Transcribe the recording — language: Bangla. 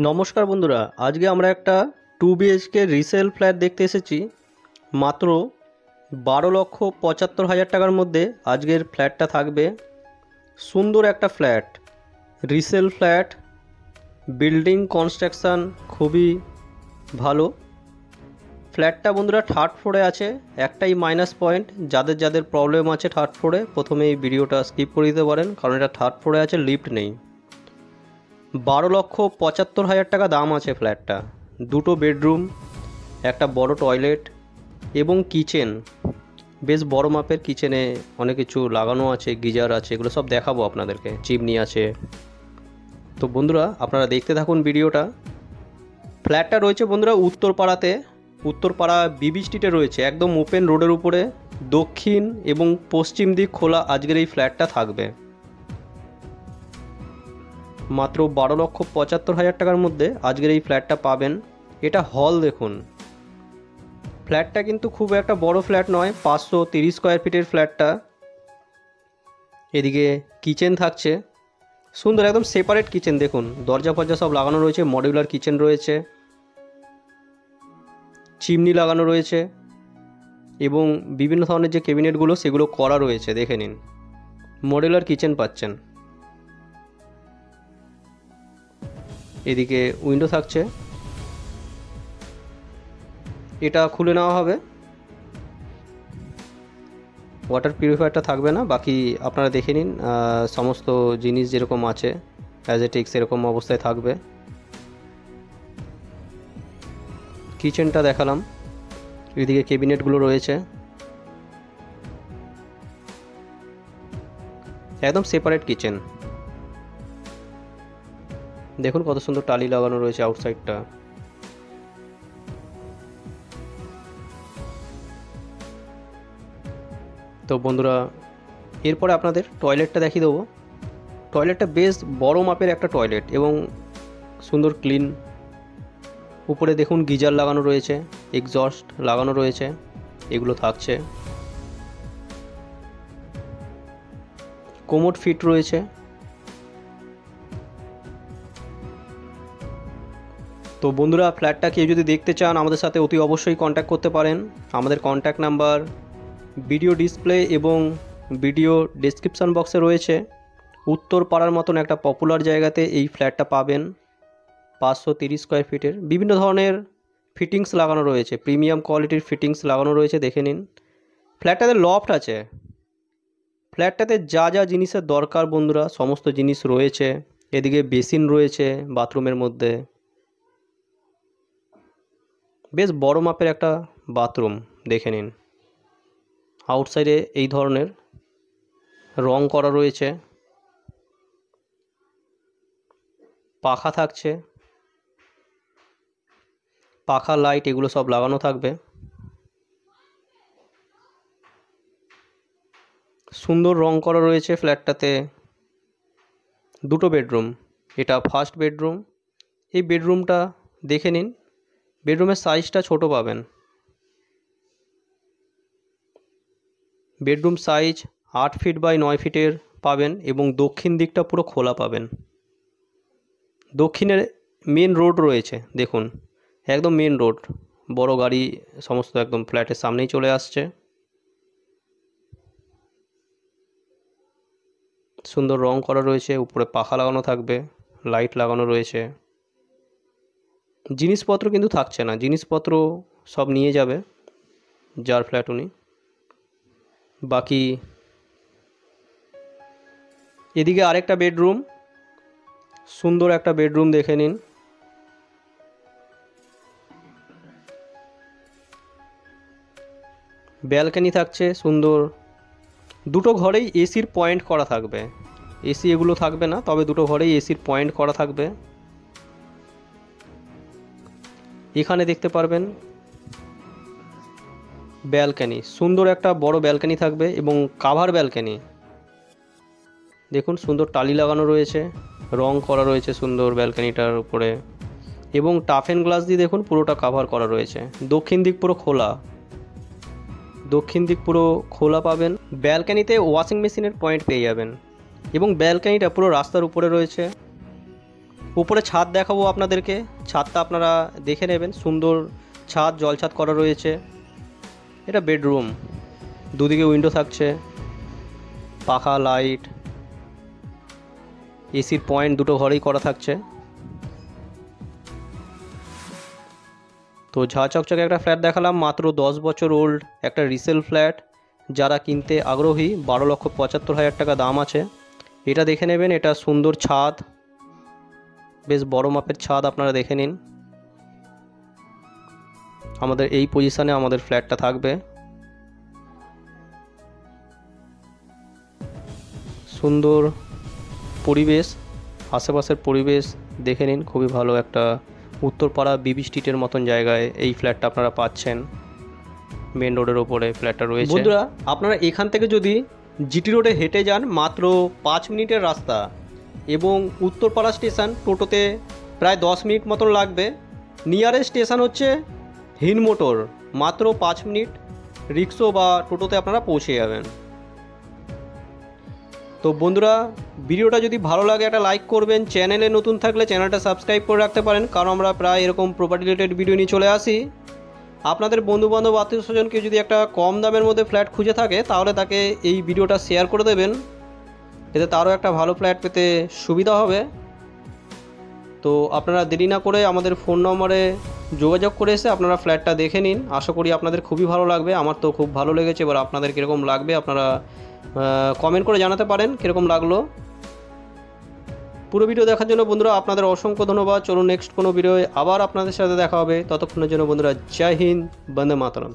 নমস্কার বন্ধুরা, আজকে আমরা একটা 2 BHK রিসেল ফ্ল্যাট দেখতে এসেছি। মাত্র 12,75,000 টাকার মধ্যে আজকের ফ্ল্যাটটা থাকবে। সুন্দর একটা flat, resale flat, building construction খুবই ভালো। ফ্ল্যাটটা বন্ধুরা থার্ড ফ্লোরে আছে। একটাই মাইনাস পয়েন্ট, যাদের যাদের প্রবলেম আছে থার্ড ফ্লোরে, প্রথমে এই ভিডিওটা স্কিপ করে দিতে পারেন, কারণ এটা থার্ড ফ্লোরে আছে, লিফট নেই। 12,75,000 টাকা দাম আছে ফ্ল্যাটটা। দুটো বেডরুম, একটা বড় টয়লেট এবং কিচেন, বেশ বড় মাপের কিচেনে অনেক কিছু লাগানো আছে, গিজার আছে, এগুলো সব দেখাবো আপনাদেরকে, চিমনি আছে। তো বন্ধুরা আপনারা দেখতে থাকুন ভিডিওটা। ফ্ল্যাটটা রয়েছে বন্ধুরা উত্তরপাড়াতে, উত্তরপাড়া বিবি স্ট্রিটে রয়েছে, একদম ওপেন রোডের উপরে। দক্ষিণ এবং পশ্চিম দিক খোলা আজকের এই ফ্ল্যাটটা থাকবে। মাত্র 12,75,000 টাকার মধ্যে আজকের এই ফ্ল্যাটটা পাবেন। এটা হল দেখুন। ফ্ল্যাটটা কিন্তু খুব একটা বড় ফ্ল্যাট নয়, 530 স্কোয়ার ফিটের ফ্ল্যাটটা। এদিকে কিচেন থাকছে, সুন্দর একদম সেপারেট কিচেন। দেখুন দরজা ফরজা সব লাগানো রয়েছে, মডিউলার কিচেন রয়েছে, চিমনি লাগানো রয়েছে এবং বিভিন্ন ধরনের যে ক্যাবিনেটগুলো সেগুলো করা রয়েছে, দেখে নিন। মডিউলার কিচেন পাচ্ছেন। এদিকে উইন্ডো থাকছে, এটা খুলে নেওয়া হবে। ওয়াটার পিউরিফায়ারটা থাকবে না, বাকি আপনারা দেখে নিন। সমস্ত জিনিস যেরকম আছে অ্যাজ এ টিক্স এরকম অবস্থায় থাকবে। কিচেনটা দেখালাম, এদিকে ক্যাবিনেটগুলো রয়েছে, একদম সেপারেট কিচেন। দেখুন কত সুন্দর টালি লাগানো রয়েছে আউটসাইডটা। তো বন্ধুরা এরপরে আপনাদের টয়লেটটা দেখিয়ে দেবো। টয়লেটটা বেশ বড় মাপের একটা টয়লেট এবং সুন্দর ক্লিন। উপরে দেখুন গিজার লাগানো রয়েছে, এক্সস্ট লাগানো রয়েছে, এগুলো থাকছে। কোমোড ফিট রয়েছে। তো বন্ধুরা ফ্ল্যাটটা কেউ যদি দেখতে চান আমাদের সাথে অতি অবশ্যই কন্ট্যাক্ট করতে পারেন। আমাদের কন্ট্যাক্ট নাম্বার ভিডিও ডিসপ্লে এবং ভিডিও ডেসক্রিপশান বক্সে রয়েছে। উত্তরপাড়ার মতন একটা পপুলার জায়গাতে এই ফ্ল্যাটটা পাবেন। 530 স্কোয়ার ফিটের, বিভিন্ন ধরনের ফিটিংস লাগানো রয়েছে, প্রিমিয়াম কোয়ালিটির ফিটিংস লাগানো রয়েছে, দেখে নিন। ফ্ল্যাটটাতে লফট আছে। ফ্ল্যাটটাতে যা যা জিনিসের দরকার বন্ধুরা সমস্ত জিনিস রয়েছে। এদিকে বেসিন রয়েছে বাথরুমের মধ্যে, বেশ বড় মাপের একটা বাথরুম, দেখে নিন। আউটসাইডে এই ধরনের রং করা রয়েছে, পাখা থাকছে, পাখা লাইট এগুলো সব লাগানো থাকবে। সুন্দর রং করা রয়েছে ফ্ল্যাটটাতে। দুটো বেডরুম, এটা ফার্স্ট বেডরুম। এই বেডরুমটা দেখে নিন, বেডরুমের সাইজটা ছোট পাবেন। বেডরুম সাইজ 8 ফিট বাই 9 ফিটের পাবেন এবং দক্ষিণ দিকটা পুরো খোলা পাবেন। দক্ষিণের মেন রোড রয়েছে, দেখুন একদম মেন রোড, বড় গাড়ি সমস্ত একদম ফ্ল্যাটের সামনেই চলে আসছে। সুন্দর রং করা রয়েছে, উপরে পাখা লাগানো থাকবে, লাইট লাগানো রয়েছে। জিনিসপত্র কিন্তু থাকছে না, জিনিসপত্র সব নিয়ে যাবে যার ফ্ল্যাট উনি। বাকি এদিকে আরেকটা বেডরুম, সুন্দর একটা বেডরুম, দেখে নিন। ব্যালকনি থাকছে সুন্দর। দুটো ঘরেই এসির পয়েন্ট করা থাকবে, এসি এগুলো থাকবে না, তবে দুটো ঘরেই এসির পয়েন্ট করা থাকবে। এখানে দেখতে পারবেন ব্যালকনি, সুন্দর একটা বড় ব্যালকনি থাকবে এবং কাভার ব্যালকনি। দেখুন সুন্দর টালি লাগানো রয়েছে, রং করা রয়েছে সুন্দর ব্যালকনিটার উপরে এবং টাফেন গ্লাস দিয়ে দেখুন পুরোটা কাভার করা রয়েছে। দক্ষিণ দিক পুরো খোলা, দক্ষিণ দিক পুরো খোলা পাবেন। ব্যালকনিতে ওয়াশিং মেশিনের পয়েন্ট পেয়ে যাবেন এবং ব্যালকনিটা পুরো রাস্তার উপরে রয়েছে। উপরে ছাদ দেখাবো আপনাদেরকে, ছাদটা আপনারা দেখে নেবেন। সুন্দর ছাদ, জল ছাদ করা রয়েছে। এটা বেডরুম, দুদিকে উইন্ডো থাকছে, পাখা, লাইট, এসির পয়েন্ট দুটো ঘরেই করা থাকছে। তো ঝা চকচকে একটা ফ্ল্যাট দেখালাম, মাত্র 10 বছর ওল্ড একটা রিসেল ফ্ল্যাট। যারা কিনতে আগ্রহী 12,75,000 টাকা দাম আছে। এটা দেখে নেবেন। এটা সুন্দর ছাদ, বেশ বড় মাপের ছাদ, আপনারা দেখে নিন। আমাদের এই পজিশনে আমাদের ফ্ল্যাটটা থাকবে। সুন্দর পরিবেশ, আশেপাশের পরিবেশ দেখে নিন, খুবই ভালো একটা উত্তরপাড়া বিবি স্ট্রিটের মতন জায়গায় এই ফ্ল্যাটটা আপনারা পাচ্ছেন। মেন রোডের ওপরে ফ্ল্যাটটা রয়েছে। বন্ধুরা, আপনারা এখান থেকে যদি জিটি রোডে হেঁটে যান মাত্র 5 মিনিটের রাস্তা, এবং উত্তরপাড়া স্টেশন টোটোতে প্রায় 10 মিনিট মতন লাগবে। নিয়ারেস্ট স্টেশন হচ্ছে হিনমোটর, মাত্র 5 মিনিট রিক্সা বা টোটোতে আপনারা পৌঁছে যাবেন। তো বন্ধুরা, ভিডিওটা যদি ভালো লাগে একটা লাইক করবেন। চ্যানেলে নতুন থাকলে চ্যানেলটা সাবস্ক্রাইব করে রাখতে পারেন, কারণ আমরা প্রায় এরকম প্রপার্টি রিলেটেড ভিডিও নিয়ে চলে আসি। আপনাদের বন্ধুবান্ধব আত্মীয় স্বজনকে যদি একটা কম দামের মধ্যে ফ্ল্যাট খুঁজে থাকে, তাহলে তাকে এই ভিডিওটা শেয়ার করে দেবেন, এতে তারও একটা ভালো ফ্ল্যাট পেতে সুবিধা হবে। তো আপনারা দেরি না করে আমাদের ফোন নম্বরে যোগাযোগ করে এসে আপনারা ফ্ল্যাটটা দেখে নিন। আশা করি আপনাদের খুবই ভালো লাগবে। আমার তো খুব ভালো লেগেছে। এবার আপনাদের কীরকম লাগবে আপনারা কমেন্ট করে জানাতে পারেন কীরকম লাগলো। পুরো ভিডিও দেখার জন্য বন্ধুরা আপনাদের অসংখ্য ধন্যবাদ। চলুন নেক্সট কোনো ভিডিওয়ে আবার আপনাদের সাথে দেখা হবে। ততক্ষণের জন্য বন্ধুরা জয় হিন্দ, বন্দে মাতরম।